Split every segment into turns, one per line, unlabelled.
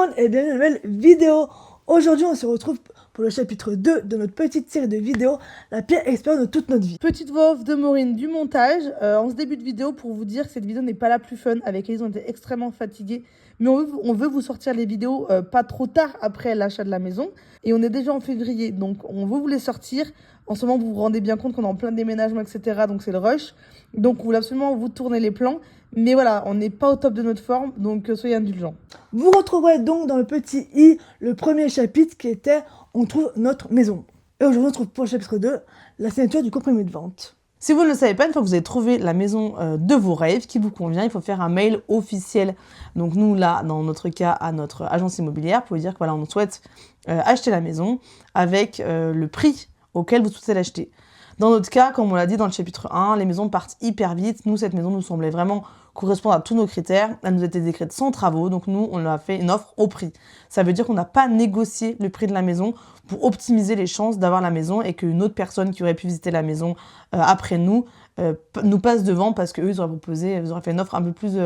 monde et bienvenue dans une nouvelle vidéo. Aujourd'hui on se retrouve pour le chapitre 2 de notre petite série de vidéos, la pire expérience de toute notre vie.
Petite voix off de Maureen du montage, en ce début de vidéo pour vous dire que cette vidéo n'est pas la plus fun. Avec Elise on était extrêmement fatigués, mais on veut vous sortir les vidéos pas trop tard après l'achat de la maison. Et on est déjà en février, donc on veut vous les sortir. En ce moment vous vous rendez bien compte qu'on est en plein déménagement, etc. Donc c'est le rush, donc on voulait absolument vous tourner les plans. Mais voilà, on n'est pas au top de notre forme, donc soyez indulgents.
Vous retrouverez donc dans le petit i le premier chapitre qui était « On trouve notre maison ». Et aujourd'hui on se retrouve pour le chapitre 2, la signature du compromis de vente.
Si vous ne le savez pas, une fois que vous avez trouvé la maison de vos rêves qui vous convient, il faut faire un mail officiel. Donc nous, là, dans notre cas, à notre agence immobilière, pour vous dire que voilà, on souhaite acheter la maison avec le prix auquel vous souhaitez l'acheter. Dans notre cas, comme on l'a dit dans le chapitre 1, les maisons partent hyper vite. Nous, cette maison nous semblait vraiment correspondre à tous nos critères. Elle nous a été décrite sans travaux, donc nous, on a fait une offre au prix. Ça veut dire qu'on n'a pas négocié le prix de la maison pour optimiser les chances d'avoir la maison et qu'une autre personne qui aurait pu visiter la maison après nous passe devant parce qu'eux, ils auraient fait une offre un peu plus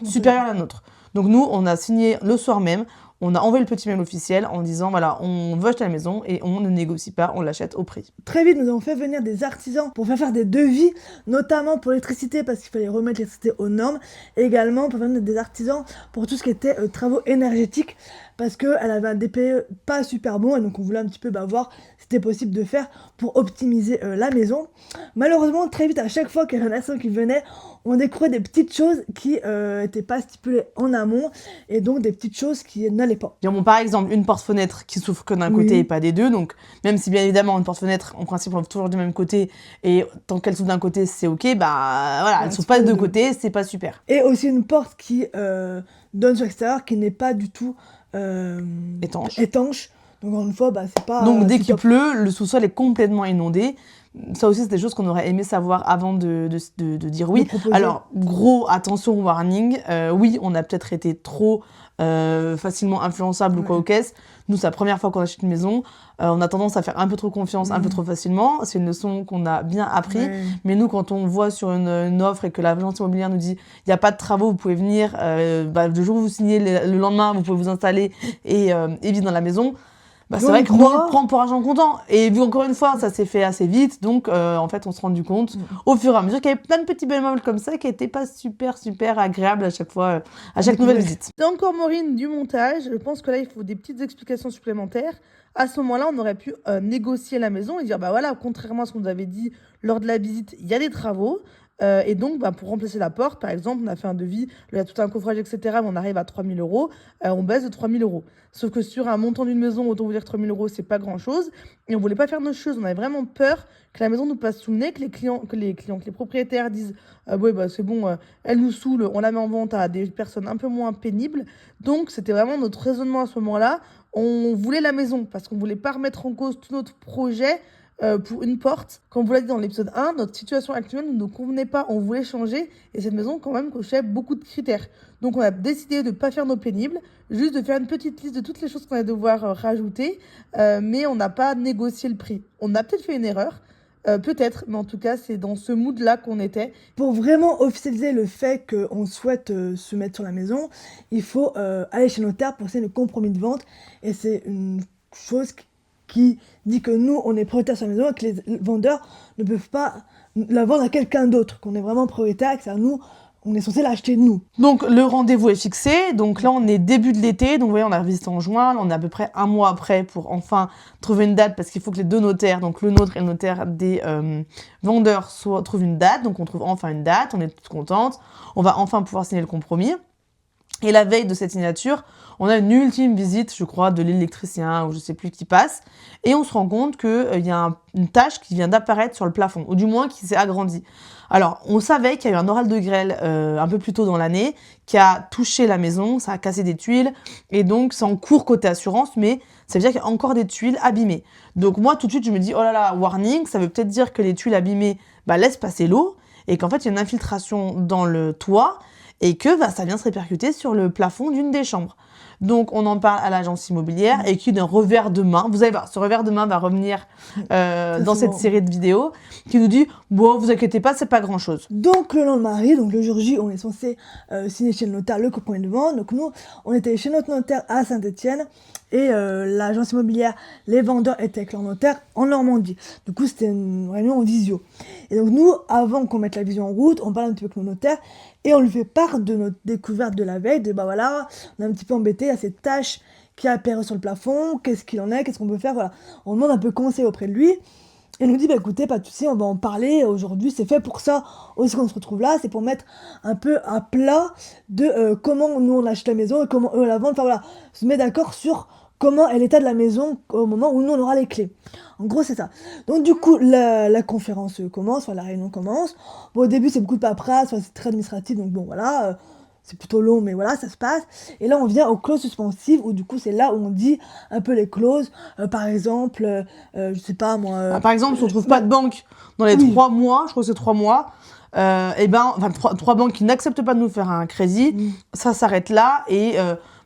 supérieure à la nôtre. Donc nous, on a signé le soir même. On a envoyé le petit mail officiel en disant voilà, on veut acheter la maison et on ne négocie pas, on l'achète au prix.
Très vite, nous avons fait venir des artisans pour faire des devis, notamment pour l'électricité parce qu'il fallait remettre l'électricité aux normes, et également pour venir des artisans pour tout ce qui était travaux énergétiques parce qu'elle avait un DPE pas super bon et donc on voulait un petit peu voir si c'était possible de faire pour optimiser la maison. Malheureusement, très vite, à chaque fois qu'il y avait un artisan qui venait, on découvrait des petites choses qui n'étaient pas stipulées en amont et donc des petites choses qui n'allaient pas.
Bon, par exemple, une porte-fenêtre qui s'ouvre que d'un côté et pas des deux. Donc, même si bien évidemment, une porte-fenêtre, en principe, on ouvre toujours du même côté et tant qu'elle s'ouvre d'un côté, c'est ok, voilà, elle s'ouvre pas des deux côtés, c'est pas super.
Et aussi une porte qui donne sur l'extérieur qui n'est pas du tout étanche. Donc, encore une fois, c'est pas.
Donc, dès qu'il pleut, le sous-sol est complètement inondé. Ça aussi, c'est des choses qu'on aurait aimé savoir avant de dire oui. Alors, gros, attention, warning. Oui, on a peut-être été trop facilement influençable ou quoi aux caisses. Nous, c'est la première fois qu'on achète une maison. On a tendance à faire un peu trop confiance, un peu trop facilement. C'est une leçon qu'on a bien appris. Mais nous, quand on voit sur une offre et que l'agence immobilière nous dit il n'y a pas de travaux, vous pouvez venir. Le jour où vous signez, le lendemain, vous pouvez vous installer et vivre dans la maison. C'est vrai que nous, on prend pour argent comptant. Et vu encore une fois, ça s'est fait assez vite. Donc, en fait, on se rendu compte au fur et à mesure qu'il y avait plein de petits bémols comme ça qui n'étaient pas super agréables à chaque fois, à chaque nouvelle visite.
C'est encore Maureen du montage. Je pense que là, il faut des petites explications supplémentaires. À ce moment-là, on aurait pu négocier la maison et dire, voilà, contrairement à ce qu'on nous avait dit lors de la visite, il y a des travaux. Et donc, pour remplacer la porte, par exemple, on a fait un devis, il y a tout un coffrage, etc. Mais on arrive à 3 000 €, on baisse de 3 000 €. Sauf que sur un montant d'une maison, autant vous dire 3 000 €, c'est pas grand-chose. Et on voulait pas faire nos choses. On avait vraiment peur que la maison nous passe sous le nez, que les propriétaires disent c'est bon, elle nous saoule, on la met en vente à des personnes un peu moins pénibles. Donc, c'était vraiment notre raisonnement à ce moment-là. On voulait la maison parce qu'on voulait pas remettre en cause tout notre projet. Pour une porte, comme vous l'a dit dans l'épisode 1, notre situation actuelle ne nous convenait pas, on voulait changer et cette maison quand même cochait beaucoup de critères. Donc on a décidé de ne pas faire nos pénibles, juste de faire une petite liste de toutes les choses qu'on allait devoir rajouter, mais on n'a pas négocié le prix. On a peut-être fait une erreur, peut-être, mais en tout cas c'est dans ce mood-là qu'on était.
Pour vraiment officialiser le fait qu'on souhaite se mettre sur la maison, il faut aller chez le notaire pour signer le compromis de vente et c'est une chose qui dit que nous, on est propriétaire sur la maison et que les vendeurs ne peuvent pas la vendre à quelqu'un d'autre, qu'on est vraiment propriétaire et que c'est à nous, on est censé l'acheter nous.
Donc, le rendez-vous est fixé. Donc là, on est début de l'été. Donc, vous voyez, on a visité en juin. Là, on est à peu près un mois après pour enfin trouver une date parce qu'il faut que les deux notaires, donc le nôtre et le notaire des vendeurs, trouvent une date. Donc, on trouve enfin une date. On est toutes contentes. On va enfin pouvoir signer le compromis. Et la veille de cette signature, on a une ultime visite, je crois, de l'électricien ou je sais plus qui passe. Et on se rend compte qu'il y a une tache qui vient d'apparaître sur le plafond, ou du moins qui s'est agrandie. Alors, on savait qu'il y a eu un oral de grêle un peu plus tôt dans l'année qui a touché la maison, ça a cassé des tuiles. Et donc, c'est en cours côté assurance, mais ça veut dire qu'il y a encore des tuiles abîmées. Donc moi, tout de suite, je me dis, oh là là, warning, ça veut peut-être dire que les tuiles abîmées laissent passer l'eau et qu'en fait, il y a une infiltration dans le toit. Et que ça vient se répercuter sur le plafond d'une des chambres. Donc, on en parle à l'agence immobilière et qui d'un revers de main, vous allez voir, ce revers de main va revenir dans cette série de vidéos, qui nous dit, bon, vous inquiétez pas, c'est pas grand-chose.
Donc le lendemain, donc le jour J, on est censé signer chez le notaire le compromis de vente. Donc nous, on était chez notre notaire à Saint-Étienne et l'agence immobilière, les vendeurs étaient avec leur notaire en Normandie. Du coup, c'était une réunion en visio. Et donc nous, avant qu'on mette la vision en route, on parle un petit peu avec le notaire et on lui fait part de notre découverte de la veille, de bah voilà, on est un petit peu embêté à cette tâche qui a apparu sur le plafond, qu'est-ce qu'il en est, qu'est-ce qu'on peut faire, voilà. On demande un peu conseil auprès de lui. Et nous dit, bah écoutez, pas de soucis, on va en parler aujourd'hui, c'est fait pour ça aussi qu'on se retrouve là, c'est pour mettre un peu à plat de comment nous on achète la maison et comment eux la vendent, enfin voilà, se met d'accord sur comment est l'état de la maison au moment où nous on aura les clés. En gros c'est ça. Donc du coup la conférence commence, enfin la réunion commence. Bon au début c'est beaucoup de paperasse, enfin, c'est très administratif, donc bon voilà, c'est plutôt long, mais voilà, ça se passe. Et là, on vient aux clauses suspensives, où du coup, c'est là où on dit un peu les clauses. Par exemple, je sais pas moi.
Par exemple, si on trouve pas de banque dans les 3 mois, je crois que c'est 3 mois, et ben, enfin, 3 banques qui n'acceptent pas de nous faire un crédit, ça s'arrête là et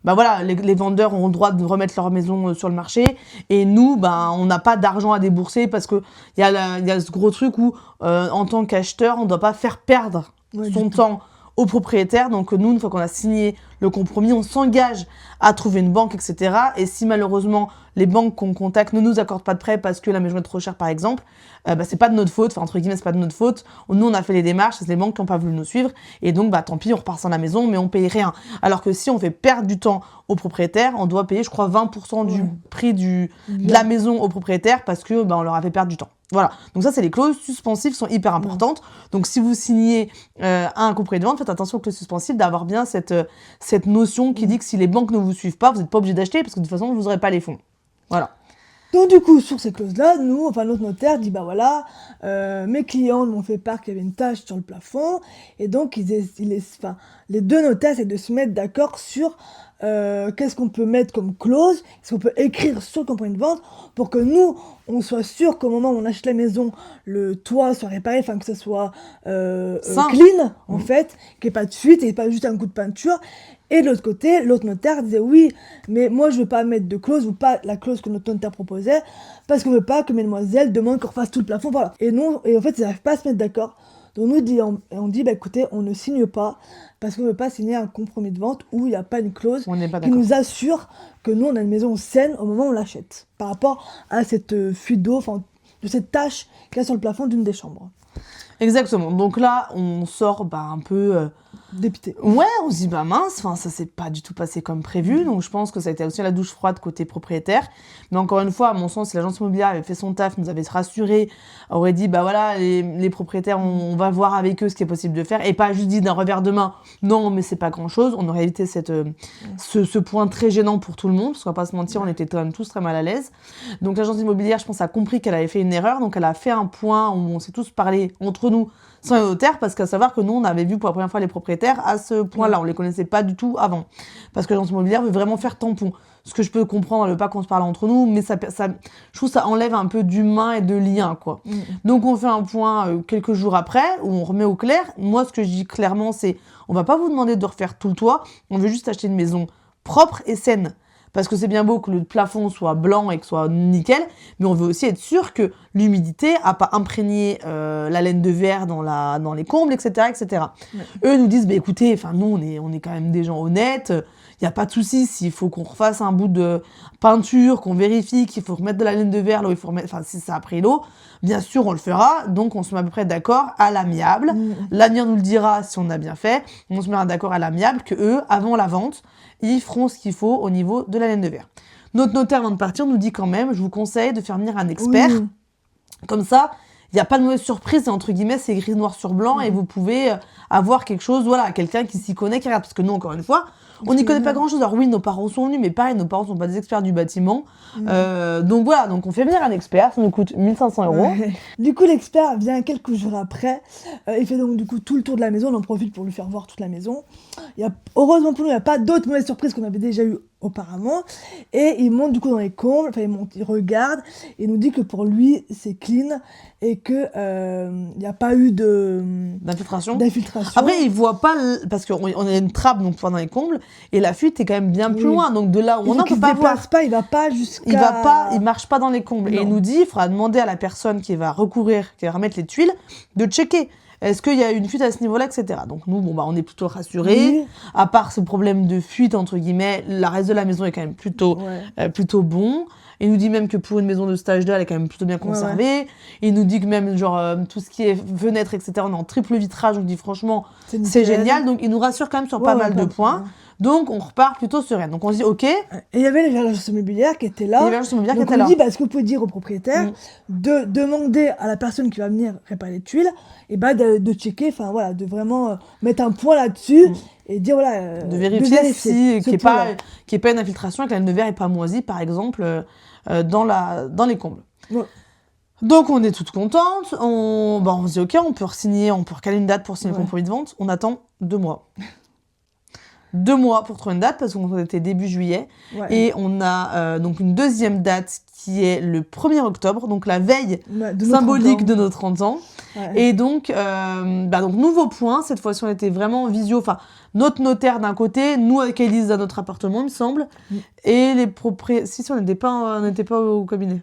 bah voilà, les vendeurs ont le droit de remettre leur maison sur le marché et nous, ben, on n'a pas d'argent à débourser parce que il y a ce gros truc où, en tant qu'acheteur, on ne doit pas faire perdre son temps au propriétaire. Donc nous, une fois qu'on a signé le compromis, on s'engage à trouver une banque, etc. Et si malheureusement les banques qu'on contacte ne nous accordent pas de prêt parce que la maison est trop chère, par exemple, bah, c'est pas de notre faute, enfin entre guillemets, c'est pas de notre faute. Nous, on a fait les démarches, c'est les banques qui n'ont pas voulu nous suivre. Et donc, bah tant pis, on repart sans la maison, mais on paye rien. Alors que si on fait perdre du temps au propriétaire, on doit payer, je crois, 20% du prix de la maison au propriétaire parce que bah, on leur a fait perdre du temps. Voilà, donc ça c'est les clauses suspensives sont hyper importantes. Donc si vous signez un compromis de vente, faites attention aux clauses suspensives, d'avoir bien cette notion qui dit que si les banques ne vous suivent pas, vous n'êtes pas obligé d'acheter parce que de toute façon vous n'aurez pas les fonds. Voilà.
Donc du coup, sur ces clauses-là, nous, enfin notre notaire dit bah voilà, mes clients m'ont fait part qu'il y avait une tache sur le plafond, et donc les deux notaires essaient de se mettre d'accord sur qu'est-ce qu'on peut mettre comme clause, qu'est-ce qu'on peut écrire sur le compromis de vente pour que nous, on soit sûr qu'au moment où on achète la maison, le toit soit réparé, enfin que ça soit clean en fait, qu'il n'y ait pas de fuite et pas juste un coup de peinture. Et de l'autre côté, l'autre notaire disait oui, mais moi je veux pas mettre de clause ou pas la clause que notre notaire proposait parce qu'on veut pas que mesdemoiselles demandent qu'on refasse tout le plafond, voilà. Et en fait ils n'arrivent pas à se mettre d'accord. Donc on dit bah écoutez, on ne signe pas parce qu'on veut pas signer un compromis de vente où il n'y a pas une clause qui nous assure que nous on a une maison saine au moment où on l'achète par rapport à cette fuite d'eau, enfin de cette tache qu'il y a sur le plafond d'une des chambres.
Exactement. Donc là, on sort un peu
dépité.
Ouais, on se dit bah mince, enfin ça s'est pas du tout passé comme prévu. Donc je pense que ça a été aussi la douche froide côté propriétaire. Mais encore une fois, à mon sens, si l'agence immobilière avait fait son taf, nous avait rassuré, aurait dit bah voilà, les propriétaires, on va voir avec eux ce qui est possible de faire et pas juste dit d'un revers de main non, mais c'est pas grand-chose. On aurait évité ce point très gênant pour tout le monde, parce qu'on va pas se mentir, on était quand même tous très mal à l'aise. Donc l'agence immobilière, je pense, a compris qu'elle avait fait une erreur, donc elle a fait un point où on s'est tous parlé entre nous sans les notaires, parce qu'à savoir que nous, on avait vu pour la première fois les propriétaires à ce point-là. On les connaissait pas du tout avant. Parce que l'agence immobilière veut vraiment faire tampon. Ce que je peux comprendre, elle veut pas qu'on se parle entre nous, mais je trouve que ça enlève un peu d'humain et de lien, quoi. Donc, on fait un point quelques jours après, où on remet au clair. Moi, ce que je dis clairement, c'est, on va pas vous demander de refaire tout le toit. On veut juste acheter une maison propre et saine. Parce que c'est bien beau que le plafond soit blanc et que soit nickel, mais on veut aussi être sûr que l'humidité a pas imprégné la laine de verre dans les combles, etc., etc. Eux nous disent, bah écoutez, enfin nous on est quand même des gens honnêtes, il y a pas de souci s'il faut qu'on refasse un bout de peinture, qu'on vérifie qu'il faut remettre de la laine de verre là où il faut remettre, enfin si ça a pris l'eau, bien sûr on le fera. Donc on se met à peu près d'accord à l'amiable. L'avenir nous le dira si on a bien fait. On se met d'accord à l'amiable que eux, avant la vente, ils feront ce qu'il faut au niveau de la laine de verre. Notre notaire, avant de partir, nous dit quand même, je vous conseille de faire venir un expert. Comme ça, il n'y a pas de mauvaise surprise, et entre guillemets, c'est gris noir sur blanc, et vous pouvez avoir quelque chose, voilà, quelqu'un qui s'y connaît, qui regarde. Parce que nous, encore une fois, on n'y connaît pas grand-chose. Alors oui, nos parents sont venus, mais pareil, nos parents ne sont pas des experts du bâtiment. Donc voilà, donc on fait venir un expert, ça nous coûte 1 500 €.
Ouais. Du coup, l'expert vient quelques jours après. Il fait donc du coup tout le tour de la maison. On en profite pour lui faire voir toute la maison. Heureusement pour nous, il n'y a pas d'autres mauvaises surprises qu'on avait déjà eues auparavant. Et il monte du coup dans les combles, enfin il regarde, et il nous dit que pour lui c'est clean et que il n'y a pas eu
D'infiltration.
d'infiltration.
Après, il voit pas, parce qu'on a une trappe donc, pendant les combles, et la fuite est quand même bien plus loin. Donc de là où on ne peut pas voir.
Pas, il va pas jusqu'à...
Il marche pas dans les combles.
Non.
Et il nous dit, il faudra demander à la personne qui va recourir, qui va remettre les tuiles, de checker. Est-ce qu'il y a une fuite à ce niveau-là, etc. Donc nous, on est plutôt rassurés.
Oui.
À part ce problème de fuite, entre guillemets, le reste de la maison est quand même plutôt bon. Il nous dit même que pour une maison de stage 2, elle est quand même plutôt bien conservée. Il nous dit que même, tout ce qui est fenêtre, etc., on est en triple vitrage. Donc, il dit franchement, c'est génial. Donc, il nous rassure quand même sur pas mal de points. Donc, on repart plutôt sereine. Donc, on se dit, OK.
Et il y avait l'agence immobilière qui était là. Donc, on dit, est-ce que vous pouvez dire au propriétaire de demander à la personne qui va venir réparer les tuiles, et de checker, de vraiment mettre un point là-dessus. Et dire,
de vérifier si qu'il n'y ait pas une infiltration et que la laine de verre n'est pas moisie, par exemple, dans les combles.
Ouais.
Donc, on est toutes contentes. On se dit, OK, on peut re-signer, on peut recaler une date pour signer le compromis de vente. On attend 2 mois. 2 mois pour trouver une date, parce qu'on était début juillet. Ouais. Et on a donc une deuxième date qui est le 1er octobre, donc la veille symbolique de nos 30 ans. Ouais. Et donc, nouveau point. Cette fois-ci, on était vraiment en visio. Enfin, notre notaire d'un côté, nous avec Élise dans notre appartement, il me semble. Et les propriétaires... Si, on n'était pas au cabinet.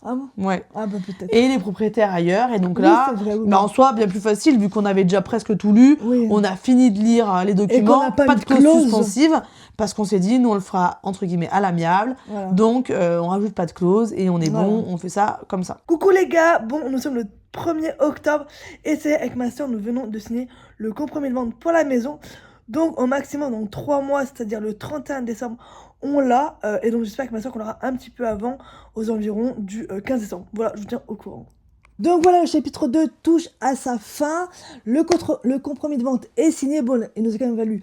Ah bon?
Ouais.
Ah bah peut-être.
Et les propriétaires ailleurs. Et donc là, en soi, bien plus facile, vu qu'on avait déjà presque tout lu. Oui. On a fini de lire les documents. Pas de clause suspensive. Parce qu'on s'est dit, nous, on le fera, entre guillemets, à l'amiable. Voilà. Donc, on rajoute pas de clause et on est bon. On fait ça comme ça.
Coucou les gars. Bon, nous sommes le 1er octobre. Et c'est avec ma soeur, nous venons de signer le compromis de vente pour la maison. Donc, au maximum, dans 3 mois, c'est-à-dire le 31 décembre, on l'a. Et donc, j'espère que ma soeur qu'on l'aura un petit peu avant, aux environs du 15 décembre. Voilà, je vous tiens au courant. Donc voilà, le chapitre 2 touche à sa fin. Le compromis de vente est signé. Bon, il nous a quand même valu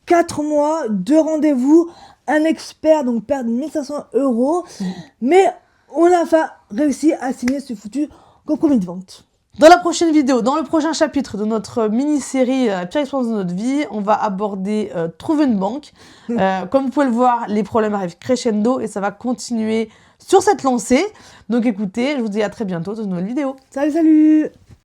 4 mois, 2 rendez-vous, un expert, donc perdre 1500 €. Mais on a réussi à signer ce foutu compromis de vente.
Dans la prochaine vidéo, dans le prochain chapitre de notre mini-série La pire expérience de notre vie, on va aborder trouver une banque. Comme vous pouvez le voir, les problèmes arrivent crescendo et ça va continuer sur cette lancée. Donc écoutez, je vous dis à très bientôt dans une nouvelle vidéo.
Salut, salut!